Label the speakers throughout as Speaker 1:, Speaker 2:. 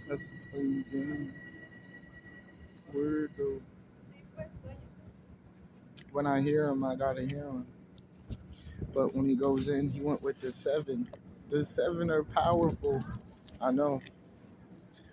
Speaker 1: That's the plain Jane. Word though. When I hear him, I gotta hear him. But when he goes in, he went with the seven. The seven are powerful. I know.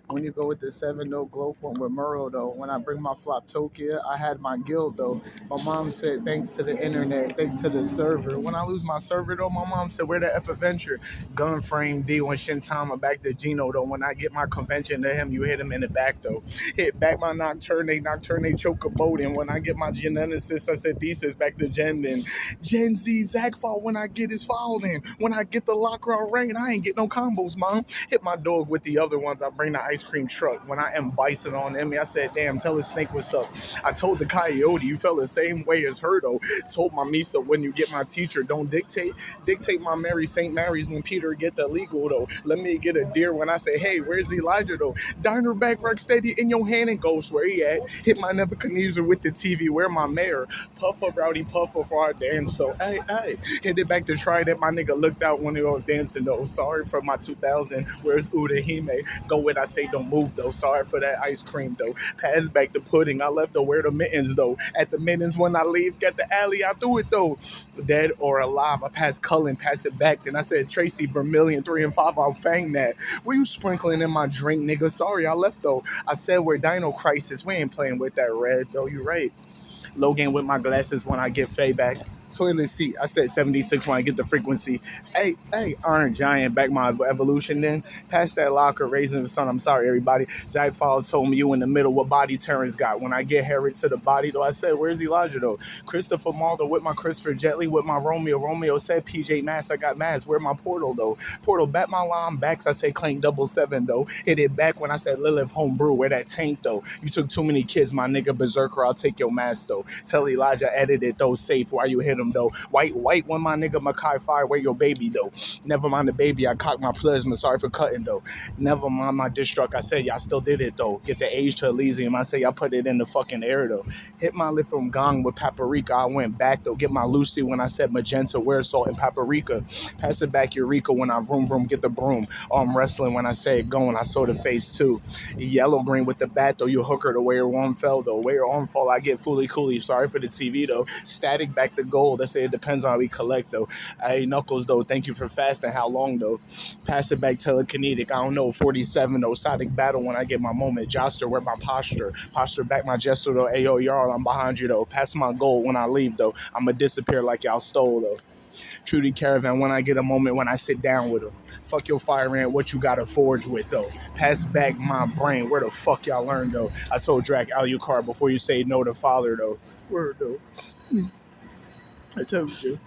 Speaker 1: When you go with the seven, no glow form with Murrow though. When I bring my flop Tokia, I had my guild though. My mom said thanks to the internet, thanks to the server. When I lose my server though, my mom said where the F adventure? Gun frame D when Shintama back to Gino though. When I get my convention to him, you hit him in the back though. Hit back my nocturne, choke a boat. And when I get my genesis, I said thesis back to Gen then. Gen Z Zach fall when I get his foul in. When I get the locker on rain, I ain't get no combos, mom. Hit my dog with the other ones. I bring the ice cream truck. When I am bison on Emmy, I said, damn, tell the snake what's up. I told the coyote, you felt the same way as her though. Told my Misa, when you get my teacher, don't dictate. Dictate my Mary St. Mary's when Peter get the legal though. Let me get a deer when I say, hey, where's Elijah though? Diner back rock steady in your hand and ghost where he at. Hit my Nebuchadnezzar with the TV, where my mayor. Puff up rowdy puff up for our dance so hey. Hit it back to try that my nigga looked out when he was dancing though. Sorry for my 2000. Where's Udahime? Go with I say don't move though. Sorry for that ice cream though. Pass back the pudding. I left to wear the mittens though. At the mittens when I leave, get the alley. I threw it though. Dead or alive. I passed Cullen, pass it back. Then I said Tracy Vermillion 3 and 5. I'll fang that. Were you sprinkling in my drink, nigga? Sorry, I left though. I said we're Dino Crisis. We ain't playing with that red though. You right. Logan with my glasses when I get Faye back. Toilet seat. I said 76 when I get the frequency. Hey, Iron Giant, back my evolution then. Past that locker, raising the sun. I'm sorry, everybody. Zach Fall told me you in the middle. What body Terrence got? When I get Herod to the body, though, I said, where's Elijah, though? Christopher Maldo with my Christopher Jetley with my Romeo. Romeo said, PJ Mass, I got Mass. Where my Portal, though? Portal, bat my line backs. I said, claim 77, though. Hit it back when I said, Lilith homebrew. Where that tank, though? You took too many kids, my nigga Berserker. I'll take your mask, though. Tell Elijah, edit it, though. Safe. Why you hit him, though? White when my nigga Makai Fire, where your baby though? Never mind the baby, I cocked my plasma, sorry for cutting though. Never mind my destruct, I said y'all still did it though. Get the age to Elysium, I say y'all put it in the fucking air though. Hit my lip from Gong with paprika, I went back though. Get my Lucy when I said magenta, where salt and paprika. Pass it back Eureka when I vroom, get the broom. I'm wrestling when I say it going, I saw the face too. Yellow green with the bat though, you hooker to where your arm fell though. Where your arm fall, I get fully coolie, sorry for the TV though. Static back to gold, I say it depends on how we collect though. Hey Knuckles though, thank you for fasting. How long though? Pass it back telekinetic. I don't know. 47 though. Sonic battle when I get my moment. Joster, where my posture? Posture back my gesture though. Ayo y'all, I'm behind you though. Pass my goal when I leave though. I'ma disappear like y'all stole though. Trudy Caravan when I get a moment when I sit down with them. Fuck your fire ant, what you gotta forge with though. Pass back my brain, where the fuck y'all learn though. I told Drac Alucard before you say no to father though. Word though. I told you.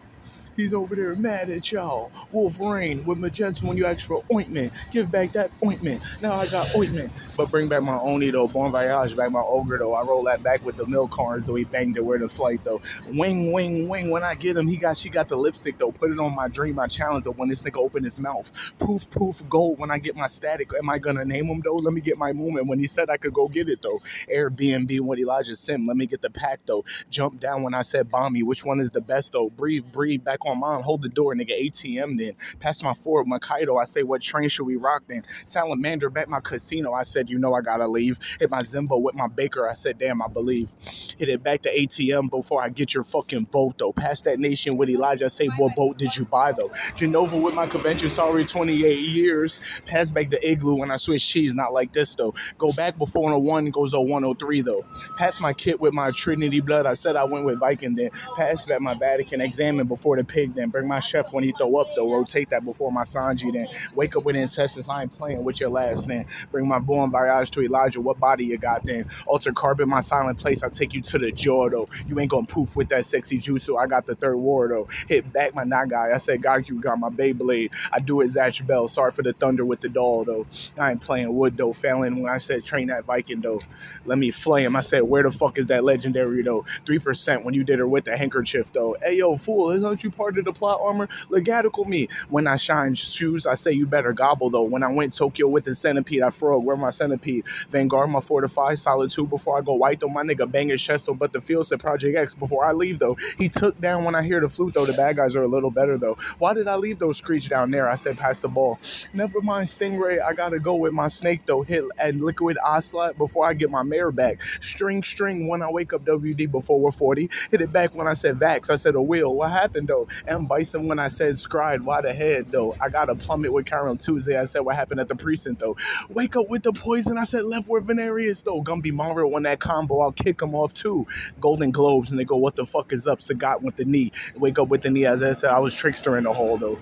Speaker 1: He's over there mad at y'all. Wolverine with magenta when you ask for ointment. Give back that ointment. Now I got ointment. But bring back my Oni though. Bon Voyage back my ogre though. I roll that back with the milk cards though. He banged it where the flight though. Wing. When I get him, she got the lipstick though. Put it on my dream. I challenge though when this nigga open his mouth. Poof, gold when I get my static. Am I gonna name him though? Let me get my movement when he said I could go get it though. Airbnb with Elijah Sim. Let me get the pack though. Jump down when I said bomb me. Which one is the best though? Breathe back on mine. Hold the door, nigga. ATM then. Pass my Ford, my Kaido. I say, what train should we rock then? Salamander back my casino. I said, you know I gotta leave. Hit my Zimbo with my Baker. I said, damn, I believe. Hit it back to ATM before I get your fucking boat though. Pass that nation with Elijah. I say, what boat did you buy though? Genova with my convention. Sorry, 28 years. Pass back the Igloo when I switch cheese. Not like this though. Go back before 101 goes 103 though. Pass my kit with my Trinity blood. I said I went with Viking then. Pass back my Vatican. Examine before the pig then. Bring my chef when he throw up though. Rotate that before my Sanji then. Wake up with incessants. I ain't playing with your last then. Bring my Bon Voyage to Elijah. What body you got then? Alter Carbon, my silent place. I take you to the jaw though. You ain't gonna poof with that sexy jutsu. I got the third war though. Hit back my Nagai. I said God, you got my Beyblade. I do it Zatch Bell. Sorry for the thunder with the doll though. I ain't playing wood though. Failing when I said train that Viking though. Let me flay him. I said where the fuck is that legendary though? 3% when you did her with the handkerchief though. Hey yo fool, isn't you part part of the plot armor. Legatical me. When I shine shoes, I say you better gobble though. When I went Tokyo with the centipede, I frog, where my centipede? Vanguard, my fortify, solid 2 before I go white though. My nigga bang his chest though, but the field said Project X before I leave though. He took down when I hear the flute though. The bad guys are a little better though. Why did I leave those screech down there? I said pass the ball. Never mind Stingray, I gotta go with my snake though. Hit and liquid eye slap before I get my mare back. String when I wake up WD before we're 40. Hit it back when I said Vax. I said a wheel. What happened though? M Bison when I said scried. Why the head though? I got a plummet with Karen Tuesday. I said what happened at the precinct though. Wake up with the poison. I said left where Venerius though. Gumby Monroe on that combo. I'll kick him off too. Golden Globes and they go what the fuck is up? Sagat with the knee. Wake up with the knee. As I said I was trickster in the hole though.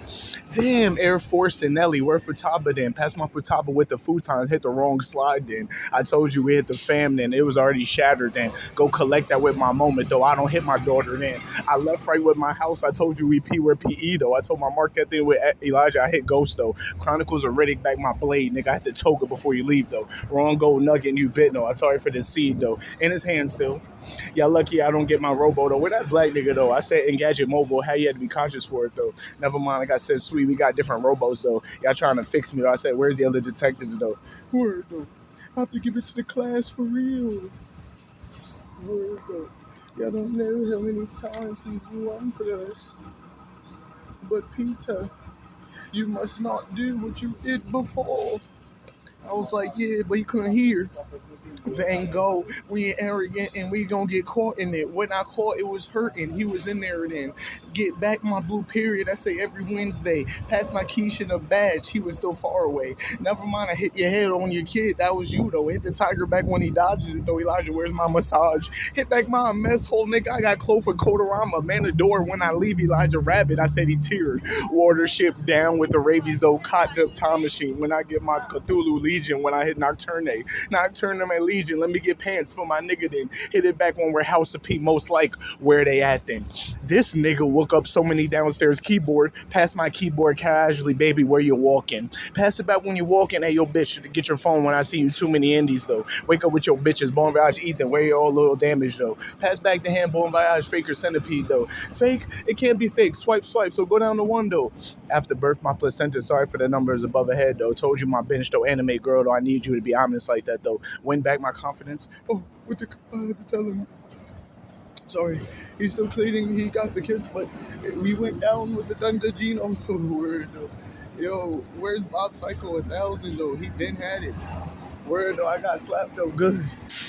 Speaker 1: Damn, Air Force and Nelly. Where Futaba then? Pass my Futaba with the futons. Hit the wrong slide then. I told you we hit the fam then. It was already shattered then. Go collect that with my moment though. I don't hit my daughter then. I left right with my house. I told you we P where PE though. I told my Mark that thing with Elijah. I hit Ghost though. Chronicles are Riddick back my blade. Nigga, I had to toga before you leave though. Wrong gold nugget and you bit no. I sorry for the seed though. In his hand still. Y'all lucky I don't get my robo though. Where that black nigga though? I said Engadget Mobile. How you had to be conscious for it though. Never mind. Like I said, sweet. We got different robos though. Y'all trying to fix me though. I said, where's the other detectives though? Word though. I have to give it to the class for real. Word though. Y'all don't know how many times he's won for us. But Peter, you must not do what you did before. I was like, yeah, but he couldn't hear. Van Gogh, we arrogant and we gonna get caught in it. When I caught, it was hurting. He was in there then. Get back my blue period. I say every Wednesday. Pass my Keisha the badge. He was still far away. Never mind, I hit your head on your kid. That was you though. Hit the tiger back when he dodges it though. Elijah, where's my massage? Hit back my mess hole, nigga. I got Clover Kodorama. Man the door when I leave Elijah Rabbit. I said he teared. Water ship down with the rabies though. Caught up time machine. When I get my Cthulhu Legion. When I hit Nocturne. Nocturne my Legion. Let me get pants for my nigga then. Hit it back when we're House of P. Most like where they at then. This nigga woke up so many downstairs keyboard. Pass my keyboard casually, baby, where you walking. Pass it back when you walking. Hey, yo, bitch, get your phone when I see you too many indies, though. Wake up with your bitches. Bon Voyage, Ethan, where you all a little damage, though. Pass back the hand, Bon Voyage, faker centipede, though. Fake, it can't be fake. Swipe, so go down to one, though. After birth, my placenta, sorry for the numbers above the head, though. Told you my bench, though, anime girl, though. I need you to be honest like that, though. Win back my confidence. Oh, what the, I had to tell him. Sorry, he's still pleading. He got the kiss, but we went down with the Thunder Geno. Word though. Yo, where's Bob Psycho 1000 though? He been had it. Word though, I got slapped though. Good.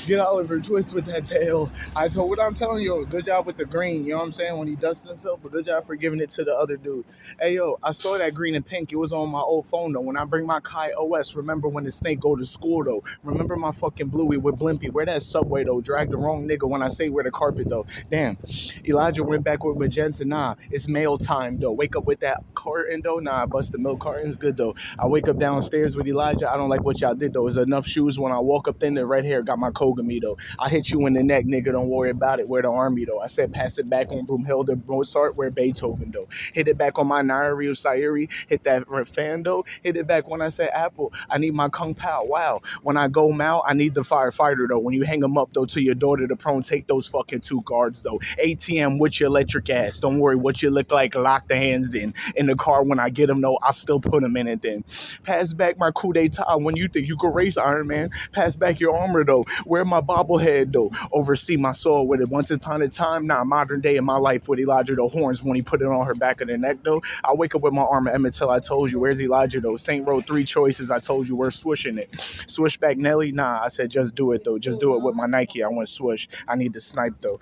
Speaker 1: Get Oliver Twist with that tail. I told what I'm telling you. Good job with the green. You know what I'm saying? When he dusted himself, but good job for giving it to the other dude. Hey yo, I saw that green and pink. It was on my old phone though. When I bring my Kai OS, remember when the snake go to school though? Remember my fucking Bluey with Blimpy? Where that subway though? Drag the wrong nigga when I say where the carpet though. Damn. Elijah went back with Magenta. Nah, it's mail time though. Wake up with that carton though. Nah, I bust the milk carton's good though. I wake up downstairs with Elijah. I don't like what y'all did though. There's enough shoes when I walk up. Then the red hair got my Kogami though. I hit you in the neck, nigga. Don't worry about it. We're the army though. I said pass it back on Broomhilda, Mozart, where Beethoven though. Hit it back on my Nairi Sairi. Hit that fan though. Hit it back when I said Apple. I need my Kung Pao. Wow. When I go Mao, I need the firefighter though. When you hang them up though to your daughter, the prone, take those fucking 2 guards though. ATM with your electric ass. Don't worry what you look like. Lock the hands then. In the car when I get them though, I'll still put them in it then. Pass back my coup d'etat when you think you can race Iron Man. Pass back your armor though. Wear my bobblehead though. Oversee my soul with it. Once upon a time, nah, modern day in my life with Elijah the horns when he put it on her back of the neck though. I wake up with my armor Emmett till I told you. Where's Elijah though? Saint wrote 3 choices. I told you we're swooshing it. Swoosh back Nelly? Nah, I said just do it though. Just do it with my Nike. I want swoosh. I need to snipe though.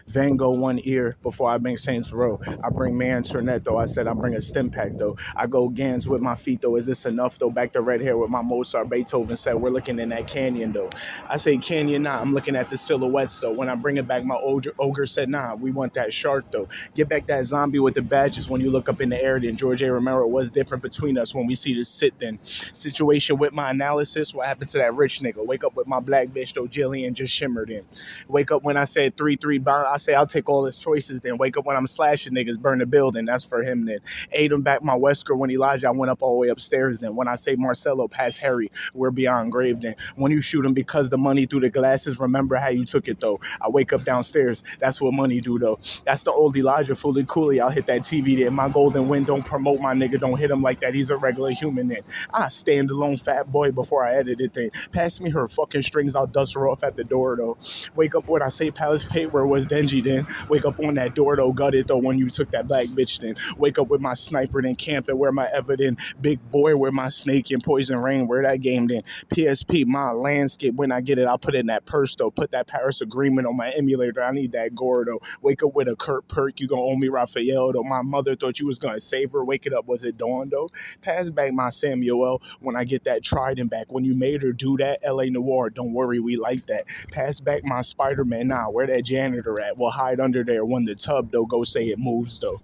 Speaker 1: Van Gogh one ear before I bring Saints Row. I bring Man Ternette though. I said I bring a stem pack though. I go Gans with my feet though. Is this enough though? Back to red hair with my Mozart. Beethoven said we're looking in that canyon though. I say canyon nah. I'm looking at the silhouettes though. When I bring it back, my ogre said nah. We want that shark though. Get back that zombie with the badges. When you look up in the air, then George A. Romero was different between us when we see this sit then. Situation with my analysis. What happened to that rich nigga? Wake up with my black bitch though. Jillian just shimmered in. Wake up when I said 3-3 I say I'll take all his choices. Then wake up when I'm slashing niggas, burn the building. That's for him. Then ate him back my Wesker when Elijah. I went up all the way upstairs. Then when I say Marcelo past Harry, we're beyond grave. Then when you shoot him because the money through the glasses, remember how you took it though. I wake up downstairs. That's what money do though. That's the old Elijah fully coolly. I'll hit that TV there. My golden wind don't promote my nigga. Don't hit him like that. He's a regular human. Then I stand alone fat boy before I edit it. Then pass me her fucking strings. I'll dust her off at the door though. Wake up when I say Palace Paper was dingy. Then wake up on that door though. Gut it though when you took that black bitch. Then wake up with my sniper. Then camp and where my evidence. Big boy where my snake and poison rain. Where that game then. PSP my landscape. When I get it I'll put it in that purse though. Put that Paris Agreement on my emulator. I need that gore though. Wake up with a Kurt Perk. You gonna owe me Raphael though. My mother thought you was gonna save her. Wake it up. Was it dawn though? Pass back my Samuel when I get that Trident back. When you made her do that, LA Noir, don't worry, we like that. Pass back my Spider-Man. Nah, where that janitor at? We'll hide under there when the tub though. Go say it moves though.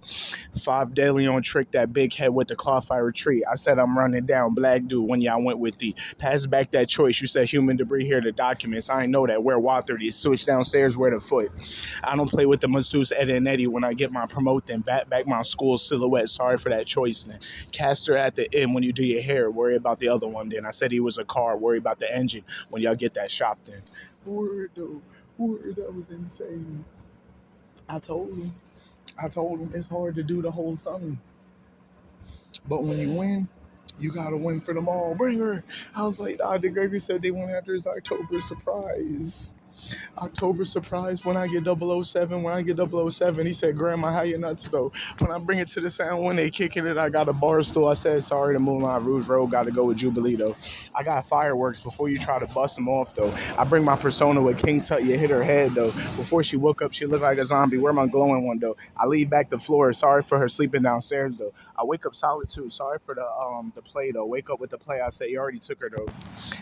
Speaker 1: 5 daily on trick that big head with the Clawfire tree. I said I'm running down black dude when y'all went with the pass back that choice. You said human debris here the documents. I ain't know that. Where Water these switch downstairs where the foot. I don't play with the masseuse Ed and Eddie when I get my promote then back my school silhouette. Sorry for that choice then. Caster at the end when you do your hair. Worry about the other one then. I said he was a car. Worry about the engine when y'all get that shop then. Word though. Word, that was insane. I told him it's hard to do the whole song. But when you win, you gotta win for them all. Bring her. I was like, Dr. Gregory said they went after his October surprise. October surprise when I get 007. When I get 007, he said, Grandma, how you nuts though? When I bring it to the sound, when they kicking it, I got a bar stool. I said, sorry, the Moulin Rouge Road got to go with Jubilee though. I got fireworks before you try to bust them off though. I bring my persona with King Tut, you hit her head though. Before she woke up, she looked like a zombie. Where my glowing one though? I leave back the floor. Sorry for her sleeping downstairs though. I wake up solid too. Sorry for the play though. Wake up with the play. I said, you already took her though.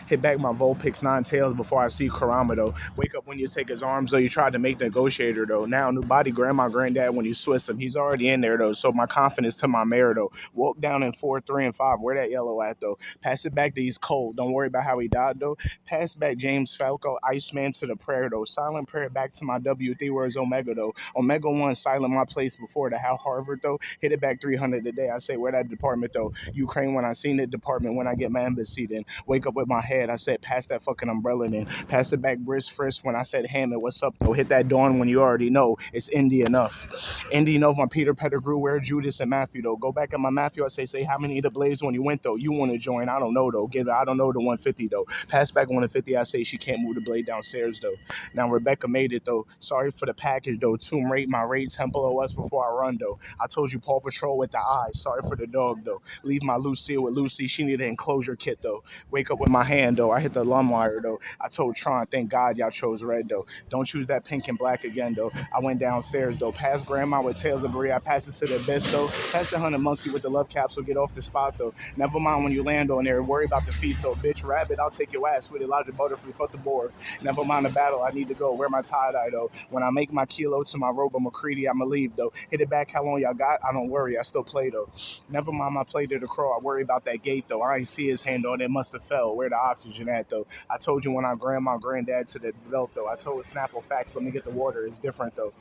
Speaker 1: Hit back my Vulpix 9 tails before I see Karama though. Wake up when you take his arms though. You tried to make negotiator though. Now new body grandma granddad when you Swiss him. He's already in there though. So my confidence to my mayor though. Walk down in 4, 3, and 5. Where that yellow at though? Pass it back to he's cold. Don't worry about how he died though. Pass back James Falco, Iceman to the prayer though. Silent prayer back to my W3 where's Omega though. Omega 1 silent my place before the Hal Harvard though. Hit it back 300 a day. I say where that department though. Ukraine when I seen it department when I get my embassy then. Wake up with my head. I said pass that fucking umbrella then. Pass it back Brisk Frisk when I said Hammond. What's up though? Hit that dawn when you already know it's Indy enough. Indy enough my Peter Pettigrew where Judas and Matthew though. Go back at my Matthew. I say how many of the Blaze when you went though. You want to join? I don't know though. I don't know the 150 though. Pass back 150. I say she can't move the blade downstairs though. Now Rebecca made it though. Sorry for the package though. Tomb Rate my raid Temple OS before I run though. I told you Paw Patrol with the eyes. Sorry for the dog though. Leave my Lucille with Lucy. She need an enclosure kit though. Wake up with my hand though. I hit the lum wire though. I told Tron, thank God y'all chose red though. Don't choose that pink and black again though. I went downstairs though. Past grandma with tails of Brie. I passed it to the abyss though. Pass the 100 monkey with the love capsule. Get off the spot though. Never mind when you land on there. Worry about the feast though. Bitch rabbit, I'll take your ass with Elijah Butterfree. Fuck the board. Never mind the battle. I need to go. Wear my tie dye though. When I make my kilo to my Robo McCready, I'ma leave though. Hit it back how long y'all got? I don't worry. I still play though. Never mind my play to the crow. I worry about that gate though. I ain't see his hand on it. Must have fell. Where the oxygen at though? I told you when I grabbed my granddad to the belt though. I told Snapple facts. Let me get the water. It's different though.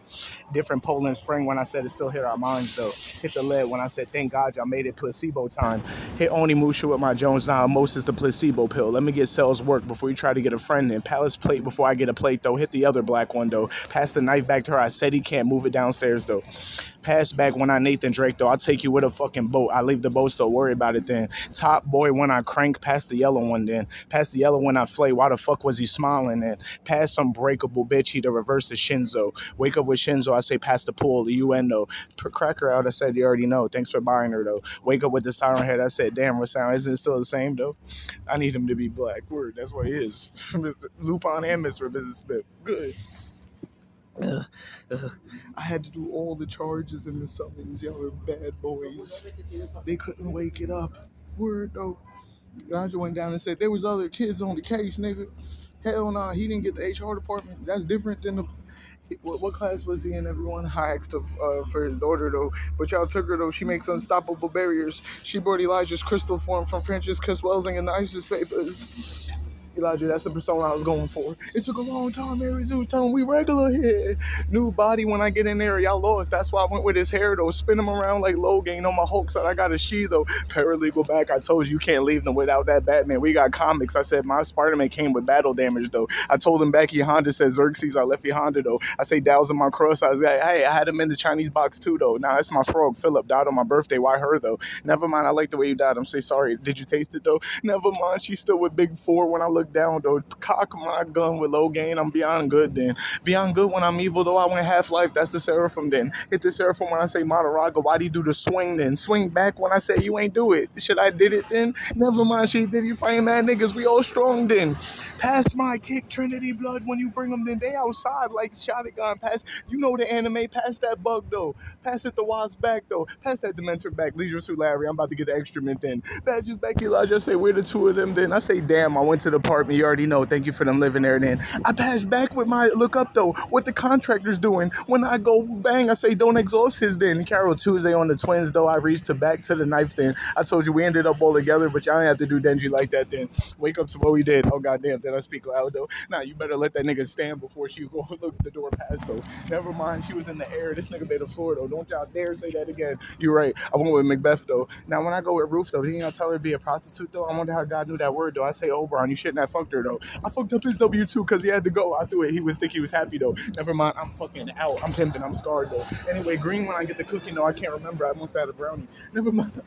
Speaker 1: Different Poland Spring when I said it still hit our minds though. Hit the lead when I said thank God y'all made it placebo time. Hit Onimusha with my Jones now. Most is the placebo pill. Let me get cells work before you try to get a friend in. Palace plate before I get a plate though. Hit the other black one though. Pass the knife back to her. I said he can't move it downstairs though. Pass back when I Nathan Drake though. I'll take you with a fucking boat. I leave the boat still. Worry about it then. Top boy when I crank. Pass the yellow one then. Pass the yellow when I flay. Why the fuck was he smiling then? Pass some breakable bitch. He to reverse the Shinzo. Wake up with Shinzo. I say pass the pool. The UN though. Cracker out. I said you already know. Thanks for buying her though. Wake up with the siren head. I said damn what sound. Isn't it still the same though? I need him to be black. Word. That's what he is. Mr. Lupin and Mr. Business Smith. Good. I had to do all the charges and the summons. Y'all are bad boys. They couldn't wake it up. Word though. Elijah went down and said there was other kids on the case, nigga. Hell nah, he didn't get the HR department. That's different than the. What class was he in, everyone? I asked for his daughter, though. But y'all took her, though. She makes unstoppable barriers. She brought Elijah's crystal form from Francis Chris Welsing in the ISIS papers. Elijah, that's the persona I was going for. It took a long time, Mary Zeus telling we regular here. New body when I get in there, y'all lost. That's why I went with his hair though. Spin him around like Logan on my Hulk side. I got a she though. Paralegal back. I told you can't leave them without that Batman. We got comics. I said my Spider-Man came with battle damage though. I told him Becky Honda said Xerxes. I left Honda though. I say Dow's in my cross. I was like, hey, I had him in the Chinese box too though. Nah, that's my frog. Philip died on my birthday. Why her though? Never mind. I like the way you died. I'm say sorry. Did you taste it though? Never mind. She's still with Big Four when I look down though. Cock my gun with low gain. I'm beyond good then. Beyond good when I'm evil though. I went Half-Life. That's the Seraphim then. Hit the Seraphim when I say Madaraga. Why'd he do the swing then? Swing back when I say you ain't do it. Should I did it then? Never mind. She did. You fighting mad niggas. We all strong then. Pass my kick. Trinity blood when you bring them then. They outside like Shotgun. Pass. You know the anime. Pass that bug though. Pass it the Wasp back though. Pass that Dementor back. Leisure Suit Larry. I'm about to get the extra mint then. Badges back. Elijah say we're the two of them then. I say damn. I went to the apartment. You already know. Thank you for them living there then. I pass back with my look up though. What the contractor's doing. When I go bang, I say don't exhaust his then. Carol Tuesday on the twins though. I reached to back to the knife then. I told you we ended up all together, but y'all ain't have to do Denji like that then. Wake up to what we did. Oh goddamn, did I speak loud though? Nah, you better let that nigga stand before she go look at the door past though. Never mind, she was in the air. This nigga made the floor though. Don't y'all dare say that again. You're right. I went with Macbeth though. Now when I go with Ruth though, didn't y'all tell her to be a prostitute though? I wonder how God knew that word though. I say Oberon, you shouldn't have fucked her though. I fucked up his W2 because he had to go. I threw it. He was think he was happy though. Never mind, I'm fucking out. I'm pimping. I'm scarred though. Anyway, green when I get the cookie though, I can't remember. I must have had a brownie. Never mind.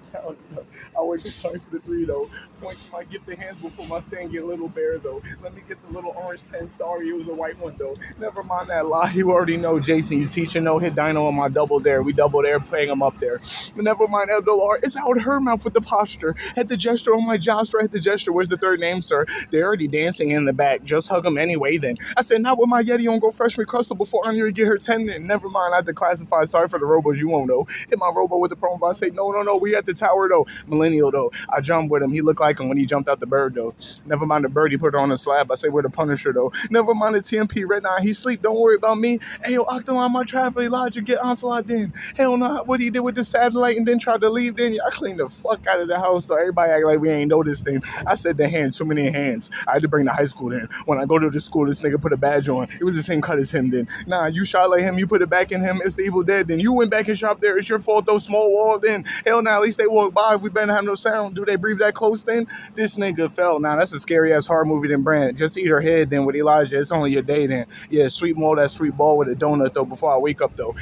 Speaker 1: I'll wait this time for the three though. Points to my gifted hands before my stand get little bear though. Let me get the little orange pen. Sorry, it was a white one though. Never mind that lie. You already know, Jason. You teaching no hit Dino on my double dare. We double dare playing him up there. But never mind Eldolar. It's out her mouth with the posture. Had the gesture on my jostra. Had the gesture. Where's the third name, sir? They're already dancing in the back. Just hug them anyway then. I said not with my Yeti on go freshman crustle before I'm here to get her 10 then. Never mind. I had to classify. Sorry for the robos. You won't know. Hit my robo with the promo. I say no. We at the tower though. Millennial though. I jumped with him. He looked like him when he jumped out the bird though. Never mind the bird. He put her on the slab. I say we're the Punisher though. Never mind the TMP Red 9. He sleep. Don't worry about me. Hey yo, Octalon, my traffic Elijah get Onslaught then. Hell no. What he did with the satellite and then tried to leave then. I cleaned the fuck out of the house so everybody act like we ain't know this thing. I said the hand. Too many hands. I had to bring the high school then. When I go to the school, this nigga put a badge on. It was the same cut as him then. Nah, you shot like him. You put it back in him. It's the Evil Dead then. You went back and shop there. It's your fault though. Small wall then. Hell nah. At least they walk by. We better have no sound. Do they breathe that close then? This nigga fell. Nah, that's a scary ass horror movie then, Brand. Just eat her head then with Elijah. It's only your day then. Yeah, sweet mold that sweet ball with a donut though before I wake up though.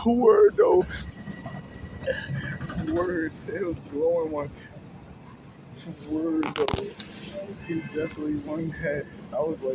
Speaker 1: Word though. Word. It was glowing one. Word though. He definitely won that. I was like.